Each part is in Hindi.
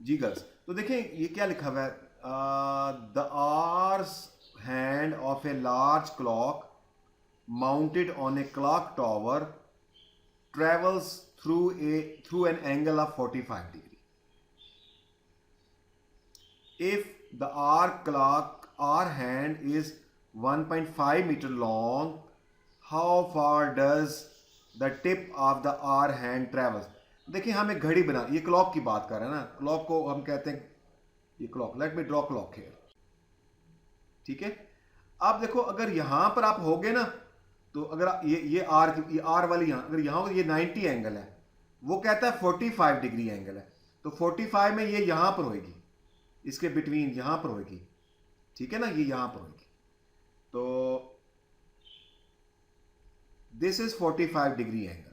जी गर्ल्स, तो देखें ये क्या लिखा हुआ है, the hours hand of a large clock mounted on a clock tower travels through an angle of 45 degree. If the hour hand is 1.5 meter long, how far does the tip of the hour hand travels? देखिए हम एक घड़ी बना, ये क्लॉक की बात कर रहे हैं ना, क्लॉक को हम कहते हैं ये clock, let me draw clock here, ठीक है। आप देखो अगर यहां पर आप होगे ना, तो अगर ये आर वाली यहां अगर यहां ये 90 एंगल है, वो कहता है 45 डिग्री एंगल है, तो 45 में ये यहां पर होगी, इसके बिटवीन यहां पर होगी, ठीक है ना, ये यहां पर होगी, तो दिस इज 45 डिग्री एंगल,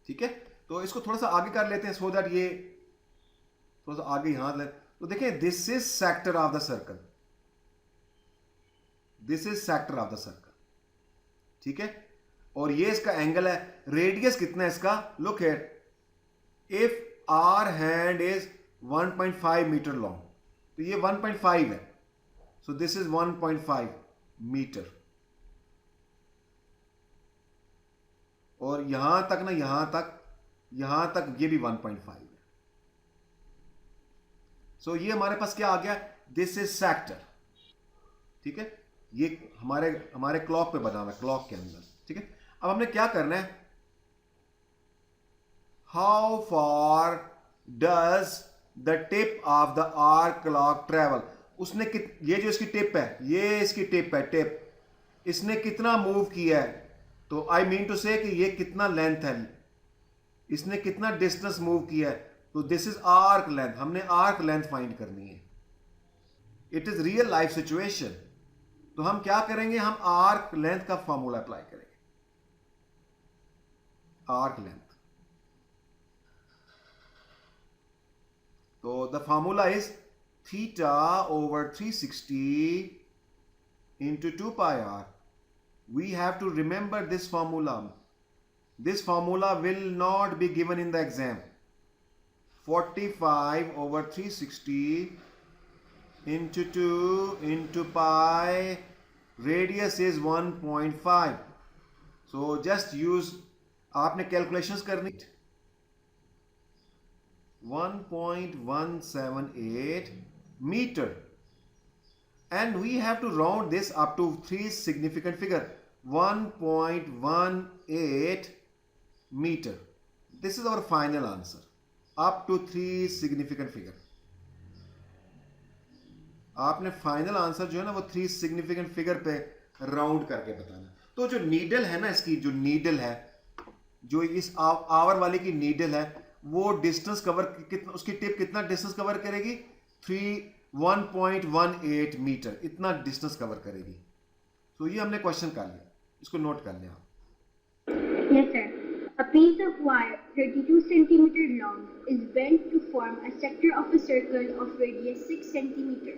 ठीक है। तो इसको थोड़ा सा आगे कर लेते हैं सो दैट ये थोड़ा सा आगे यहां ले, तो देखें this is sector of the circle, this is sector of the circle, ठीक है। और ये इसका एंगल है, रेडियस कितना है इसका, look here, if hour hand is 1.5 metre long, तो ये 1.5 है, सो दिस इज 1.5 मीटर, और यहां तक ना, यहां तक ये भी 1.5 है, सो ये हमारे पास क्या आ गया, दिस इज सेक्टर, ठीक है। ये हमारे क्लॉक पे बना हुआ है, क्लॉक के अंदर, ठीक है। अब हमने क्या करना है, how far does the tip of the hour clock travel, उसने ये जो इसकी टिप है, ये इसकी टिप है, टिप इसने कितना मूव किया है, तो आई मीन टू से कि ये कितना लेंथ है, इसने कितना डिस्टेंस मूव किया है, तो दिस इज आर्क लेंथ, हमने आर्क लेंथ फाइंड करनी है, it is real life situation. तो हम क्या करेंगे, हम आर्क लेंथ का फॉर्मूला अप्लाई करेंगे, आर्क लेंथ, तो the formula is theta over 360 into 2 pi r. We have to remember this formula. This formula will not be given in the exam. 45 over 360 into 2 into pi, radius is 1.5. So just use, आपने calculations करनी, 1.178 meter, and we have to round this up to 3 significant figure, 1.18 meter. This is our final answer, up to 3 significant figure. आपने फाइनल आंसर जो है ना वो 3 सिग्निफिकेंट फिगर पे राउंड करके बताना। तो जो नीडल है ना, इसकी जो नीडल है, जो इस आवर वाले की नीडल है, वो डिस्टेंस कवर कितना, उसकी टिप कितना डिस्टेंस कवर करेगी, 1.18 मीटर, इतना डिस्टेंस कवर करेगी। तो ये हमने क्वेश्चन कर लिया, इसको नोट कर लिया। Yes, sir. A piece of wire 32 centimeter long is bent to form a sector of a circle of radius 6 centimeter.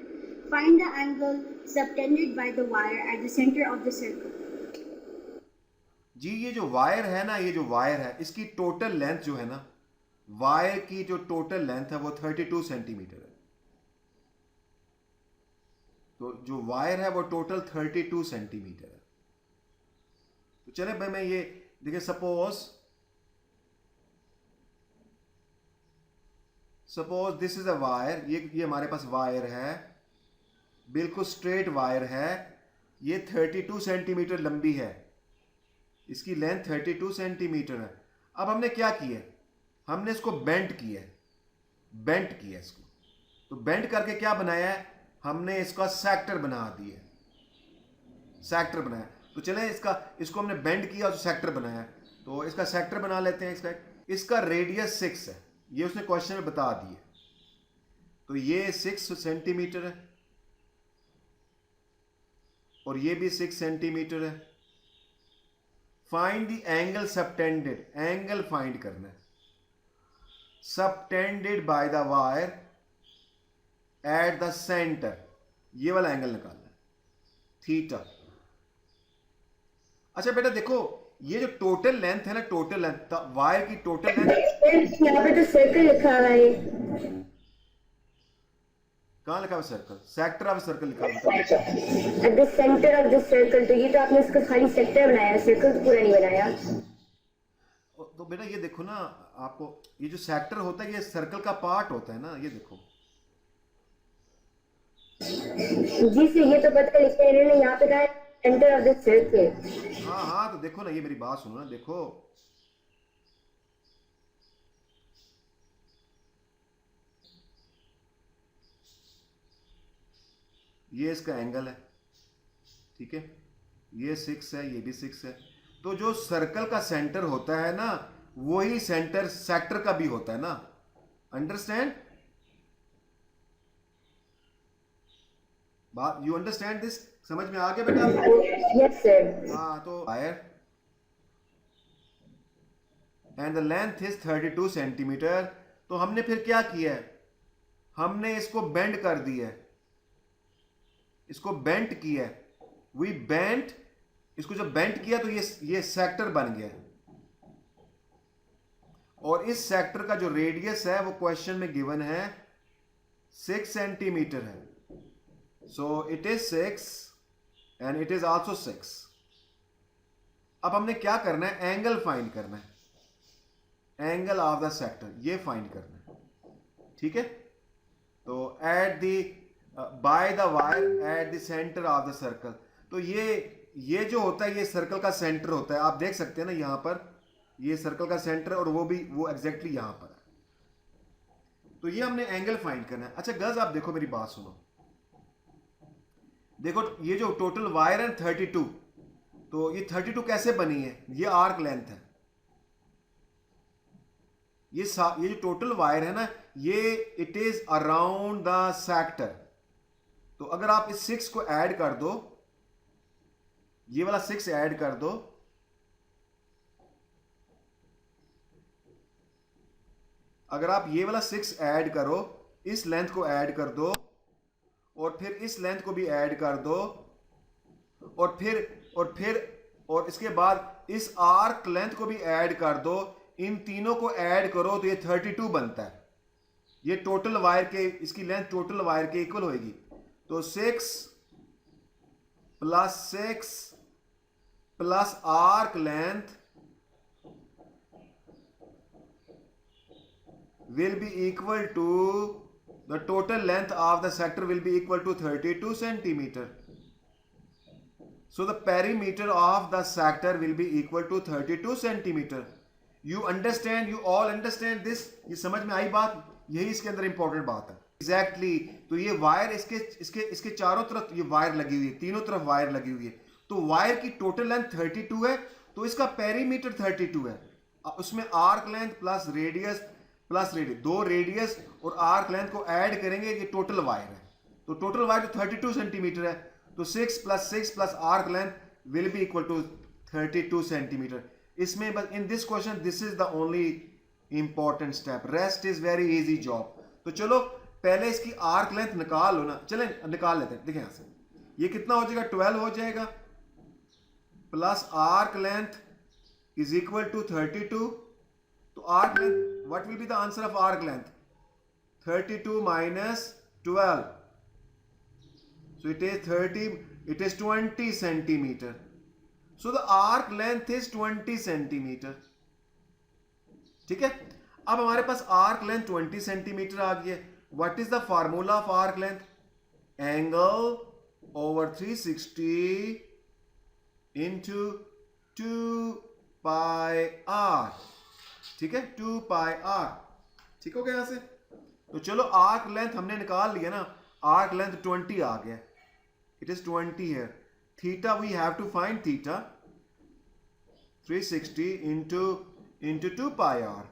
Find the angle subtended by the wire at the center of the circle. जी ये जो वायर है ना, ये जो वायर है, इसकी टोटल लेंथ जो है ना, वायर की जो टोटल लेंथ है वो 32 सेंटीमीटर है। तो जो वायर है वो टोटल 32 सेंटीमीटर है। तो चले भाई, मैं ये देखिए, suppose this is a wire, ये हमारे पास वायर है, बिल्कुल स्ट्रेट वायर है, ये 32 सेंटीमीटर लंबी है, इसकी लेंथ 32 सेंटीमीटर है। अब हमने क्या किया, हमने इसको बेंट किया इसको, तो बेंट करके क्या बनाया है, हमने इसका सेक्टर बना दिया, सेक्टर बनाया। तो चले इसको हमने बेंड किया और सेक्टर बनाया, तो इसका सेक्टर बना लेते हैं। इसका रेडियस 6 है, ये उसने क्वेश्चन में बता दिया, तो ये 6 सेंटीमीटर है और ये भी 6 सेंटीमीटर है। Find the angle subtended, angle find करना है, subtended by the wire at the centre, ये वाला एंगल निकालना है, थीटा। अच्छा बेटा देखो, ये जो टोटल लेंथ है ना, टोटल लेंथ, वायर की टोटल लेंथ, यहाँ पे तो सर्कल लिखा हुआ है। कहाँ लिखा हुआ सर्कल? सेक्टर ऑफ सर्कल लिखा हुआ है। At the centre of the circle, तो ये तो आपने इसको खाली सेक्टर बनाया, सर्कल तो पूरा नहीं बनाया। तो बेटा ये देखो ना, आपको ये जो सेक्टर होता है ये सर्कल का पार्ट होता है ना, ये देखो। जी से ये तो पता है, लेकिन इन्होंने यहाँ पे कहा है सेंटर ऑफ द सर्कल। हाँ हाँ, तो देखो ना, ये मेरी बात सुनो ना, देखो ये इसका एंगल है, ठीक है, ये 6 है, ये भी 6 है। तो जो सर्कल का सेंटर होता है ना, वही सेंटर सेक्टर का भी होता है ना, अंडरस्टैंड बात? You understand this? समझ में आ गया बेटा? Yes sir. हाँ, तो wire and the length is 32 centimetre. तो हमने फिर क्या किया है, हमने इसको बेंड कर दिया है, इसको बेंट किया है, वी बेंट, इसको जब बेंट किया तो ये सेक्टर बन गया। और इस सेक्टर का जो रेडियस है वो क्वेश्चन में गिवन है 6 सेंटीमीटर है। So it is 6 and it is also 6। अब हमने क्या करना है, एंगल फाइंड करना है, एंगल ऑफ द सेक्टर ये फाइंड करना है, ठीक है। तो at the by the wire at the centre of the circle, तो ये जो होता है ये सर्कल का सेंटर होता है, आप देख सकते हैं ना यहाँ पर, ये सर्कल का सेंटर और वो एग्जैक्टली यहाँ पर है। तो ये हमने एंगल फाइंड करना है। अच्छा गर्ल्स, आप देखो मेरी बात सुनो, देखो ये जो टोटल वायर है 32, तो ये 32 कैसे बनी है, ये आर्क लेंथ है, ये जो टोटल वायर है ना, ये it is around the sector. तो अगर आप इस 6 को ऐड कर दो, ये वाला 6 ऐड कर दो, अगर आप ये वाला 6 ऐड करो, इस लेंथ को ऐड कर दो, और फिर इस लेंथ को भी ऐड कर दो, और इसके बाद इस आर्क लेंथ को भी ऐड कर दो, इन तीनों को ऐड करो तो ये 32 बनता है। ये टोटल वायर के, इसकी लेंथ टोटल वायर के इक्वल होगी। तो 6 plus 6 plus arc length will be equal to the total length of the sector will be equal to 32 centimeter. So the perimeter of the sector will be equal to 32 centimeter. You understand? You all understand this? ये समझ में आई बात? यही इसके अंदर इंपॉर्टेंट बात है। Exactly. तो ये वायर इसके चारों तरफ ये वायर लगी हुई है, तीनों तरफ वायर लगी हुई है। तो वायर की टोटल लेंथ 32 है, तो इसका पेरीमीटर 32 है। उसमें आर्क लेंथ प्लस रेडियस, दो रेडियस और आर्क लेंथ को ऐड करेंगे, ये टोटल वायर है। तो टोटल वायर तो 32 सेंटीमीटर है, तो 6 plus arc length will be equal to 32 centimetre. इसमें बस in this question this is the only important step, rest is very easy job. तो चलो पहले इसकी आर्क लेंथ निकाल लो ना, चलें निकाल लेते हैं। देखिए यहां से ये कितना हो जाएगा, 12 हो जाएगा, plus arc length is equal to 32। तो arc length, what will be the answer of arc length? 32 minus 12. So it is 20 centimeter. So the arc length is 20 centimeter. ठीक है, अब हमारे पास आर्क लेंथ 20 सेंटीमीटर आ गई है। What is the formula of arc length? Angle over 360 into 2 pi r. ठीक है, 2 पाई आर। ठीक हो गया यहां से? तो चलो आर्क लेंथ हमने निकाल लिया ना, आर्क लेंथ 20 आ गया, इट इज 20 है। Theta we have to find theta, 360 into 2 pi R,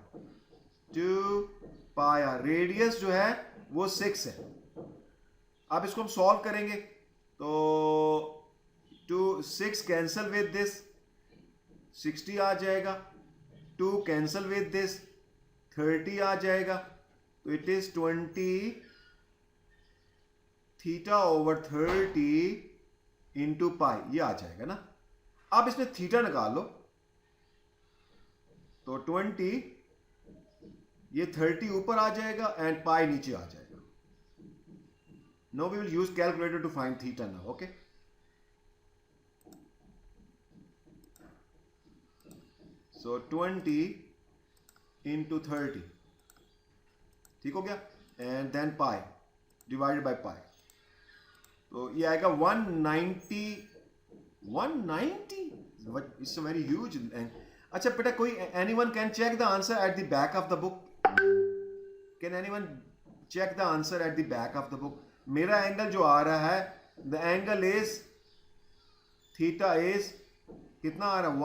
2 pi R. Radius जो है वो 6 है। अब इसको हम सॉल्व करेंगे, तो 6 कैंसिल विद दिस, 60 आ जाएगा, 2 कैंसिल विद दिस, 30 आ जाएगा। तो it is 20 theta over 30 into pi, ये आ जाएगा ना। अब इसमें थीटा निकाल लो, तो 20, ये 30 ऊपर आ जाएगा एंड पाई नीचे आ जाएगा. No we will use calculator to find theta now. Okay, so 20 into 30, ठीक हो गया, and then pi divided by pi. तो ये आएगा 190. It's a very huge. अच्छा बेटा, कोई anyone can check the answer at the back of the book? Can anyone check the answer at the back of the book? मेरा एंगल जो आ रहा है, the angle is theta is कितना आ रहा है?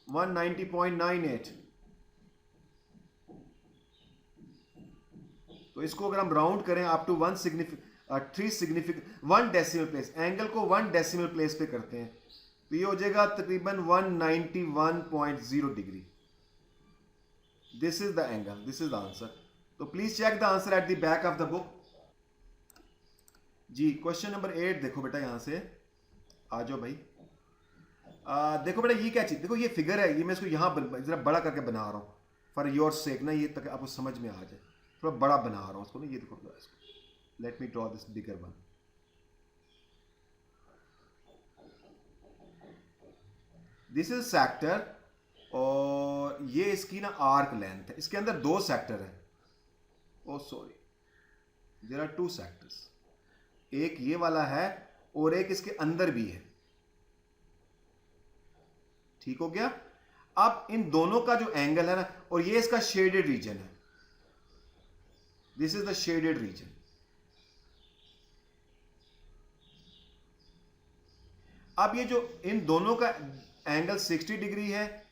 190.98. तो इसको अगर हम राउंड करें up to 1 decimal place, angle को 1 डेसिमल प्लेस पे करते हैं, तो ये हो जाएगा तकरीबन 191.0 degree. This is the angle, this is the answer. तो please check the answer at the back of the book. जी, क्वेश्चन नंबर 8 देखो बेटा, यहां से आ जाओ भाई. देखो बेटा, ये क्या चीज, देखो ये फिगर है, ये मैं इसको यहां जरा बड़ा करके बना रहा हूं फॉर योर सेक ना, ये तक आपको समझ में आ जाए. थोड़ा बड़ा बना रहा हूं इसको ना. ये देखो इसको, let me draw this bigger one. This is sector, और ये इसकी ना आर्क लेंथ है. इसके अंदर 2 सेक्टर है. ओ सॉरी, देयर आर 2 सेक्टर्स. एक ये वाला है और एक इसके अंदर भी है. ठीक हो गया. अब इन दोनों का जो एंगल है ना, और ये इसका शेडेड रीजन है. This is the shaded region. अब ये जो इन दोनों का एंगल 60 डिग्री है,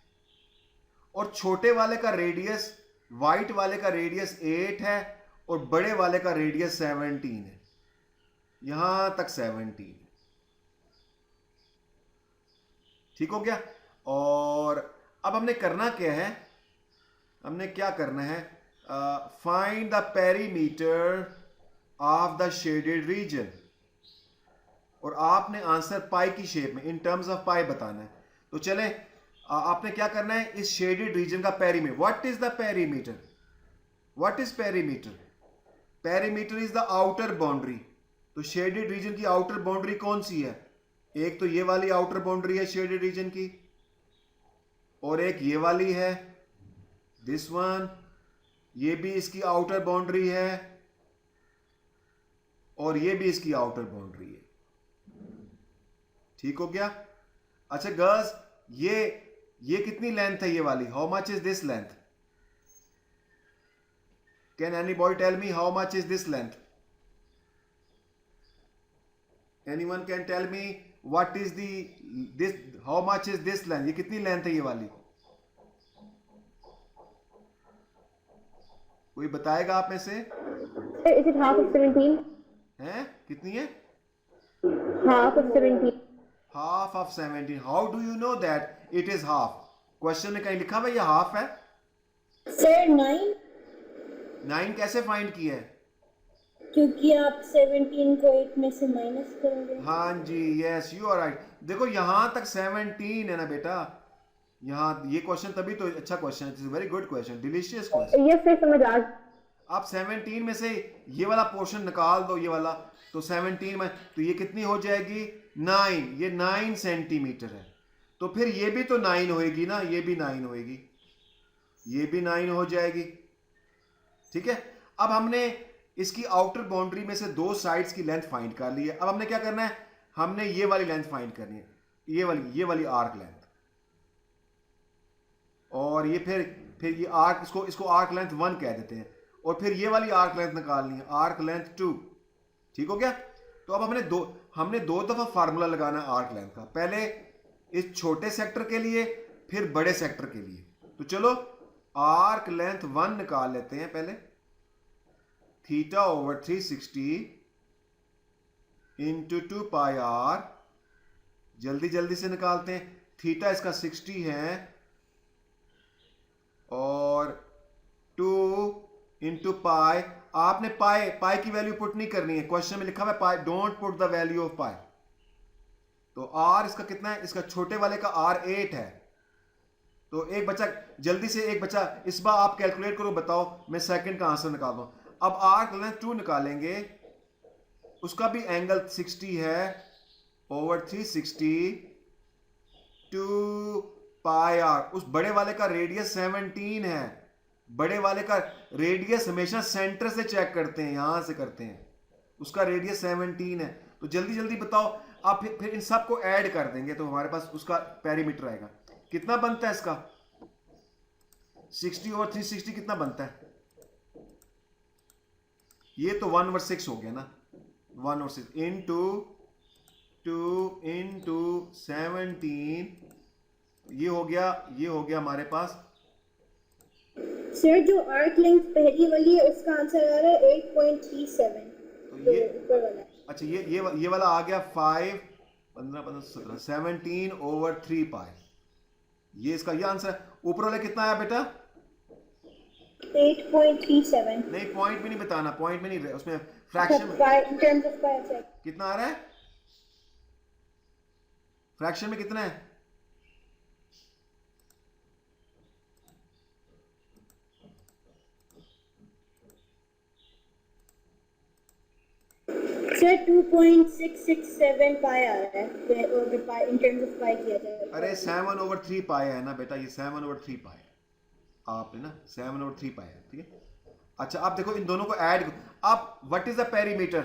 और छोटे वाले का रेडियस, वाइट वाले का रेडियस 8 है, और बड़े वाले का रेडियस 17 है. यहां तक 17 है. ठीक हो गया. और अब हमने करना क्या है, हमने क्या करना है, find the perimeter of the shaded region. और आपने आंसर पाई की शेप में, इन टर्म्स ऑफ पाई बताना है. तो चले, आपने क्या करना है, इस शेडेड रीजन का perimeter. What is the perimeter? What is perimeter? Perimeter is the outer boundary. तो शेडेड रीजन की आउटर बाउंड्री कौन सी है? एक तो ये वाली आउटर बाउंड्री है शेडेड रीजन की, और एक ये वाली है, दिस वन. ये भी इसकी आउटर बाउंड्री है, और ये भी इसकी आउटर बाउंड्री है. ठीक हो गया. अच्छा गर्ल्स, ये कितनी लेंथ है ये वाली? How much is this length? Can anybody tell me how much is this length? Anyone can tell me what is this, how much is this length? ये कितनी लेंथ है ये वाली? कोई बताएगा आप में से? Is it half of 17? हैं? कितनी है? Half of 17. Half of 17. How do you know that it is half? Question में कहीं लिखा हुआ ये हाफ है? Sir, 9? 9 कैसे फाइंड किया है? क्योंकि आप 17 को 8 में से माइनस करोगे. हाँ जी, यस यू आर राइट. देखो यहां तक 17 है ना बेटा. यहाँ ये क्वेश्चन तभी तो अच्छा क्वेश्चन है. Very good question, delicious question. ये फिर समझ आ. आप 17 में से ये वाला पोर्शन निकाल दो, ये वाला, तो 17 में, तो ये कितनी हो जाएगी? 9. ये 9 सेंटीमीटर है. तो फिर ये भी तो 9 होएगी ना, ये भी 9 होएगी, ये भी 9 हो जाएगी. ठीक है. अब हमने इसकी आउटर बाउंड्री में से 2 साइड्स की लेंथ फाइंड कर ली है. अब हमने क्या करना है, हमने ये वाली लेंथ फाइंड करनी है, ये वाली आर्क लेंथ. और ये फिर ये आर्क, इसको आर्क लेंथ 1 कह देते हैं. और फिर ये वाली आर्क लेंथ निकालनी है, आर्क लेंथ 2. ठीक हो गया. तो अब हमने 2 दफा फार्मूला लगाना है आर्क लेंथ का. पहले इस छोटे सेक्टर के लिए, फिर बड़े सेक्टर के लिए. तो चलो आर्क लेंथ 1 निकाल लेते हैं पहले. Theta over 360 into 2 pi R. जल्दी से निकालते हैं. थीटा इसका 60 है, और 2 इंटू पाई. आपने पाई की वैल्यू पुट नहीं करनी है, क्वेश्चन में लिखा हुआ है pi, don't put the value of pi. तो आर इसका कितना है? इसका छोटे वाले का आर 8 है, तो एक बच्चा जल्दी से, एक बच्चा इस बार आप कैलकुलेट करो, बताओ, मैं सेकंड का आंसर निकाल दूं। अब आर्क लेंथ 2 निकालेंगे, उसका भी एंगल 60 है ओवर 360 2 पाई आर। उस बड़े वाले का रेडियस 17 है। बड़े वाले का रेडियस हमेशा सेंटर से चेक करते हैं, यहां से करते हैं। उसका रेडियस 17 है। तो जल्दी जल्दी बताओ आप, फिर इन सब को ऐड कर देंगे तो हमारे पास उसका पेरीमीटर आएगा। कितना बनता है इसका? 60 ओवर 360 कितना बनता है? ये तो 1/6 हो गया ना, 1/6 इंटू 2 इंटू 17, ये हो गया हमारे पास। सर जो आर्क लेंथ पहली वाली है उसका आंसर आ रहा है 8.37। तो ये ऊपर वाला। अच्छा, ये वाला आ गया 5 15 15 17 17 ओवर 3 पाई। ये इसका ये आंसर है। ऊपर वाला कितना आया बेटा? 8.37। नहीं, पॉइंट में नहीं बताना, पॉइंट में नहीं, उसमें फ्रैक्शन में in terms of pi sec। कितना आ रहा है? फ्रैक्शन में कितना है? सर 2.667 पाई आ रहा है और पाई in terms of pi किया जाए। अरे 7/3 पाई है ना बेटा, ये 7/3 पाई है। आपने ना 7/3 पाई है, ठीक है। अच्छा, आप देखो इन दोनों को ऐड। अब what is the perimeter?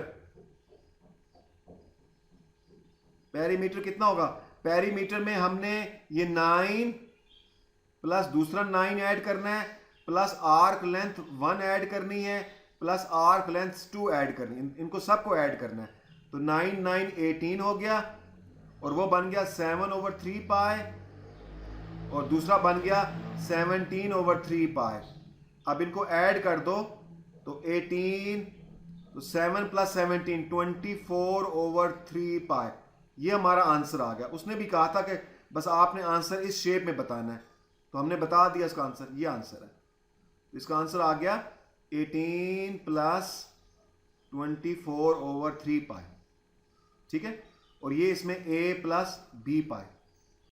Perimeter कितना होगा? पेरीमीटर में हमने ये 9 प्लस दूसरा 9 ऐड करना है, प्लस आर्क लेंथ 1 ऐड करनी है, प्लस आर्क लेंथ 2 ऐड करनी है। इनको सबको ऐड करना है। तो 9 9 18 हो गया, और वो बन गया 7/3 पाई, और दूसरा बन गया 17/3 पाई। अब इनको ऐड कर दो तो 18, तो 7 प्लस 17 24/3 पाई। ये हमारा आंसर आ गया। उसने भी कहा था कि बस आपने आंसर इस शेप में बताना है, तो हमने बता दिया इसका आंसर। ये आंसर है, इसका आंसर आ गया 18 प्लस 24/3 पाई, ठीक है। और ये इसमें a प्लस b पाई।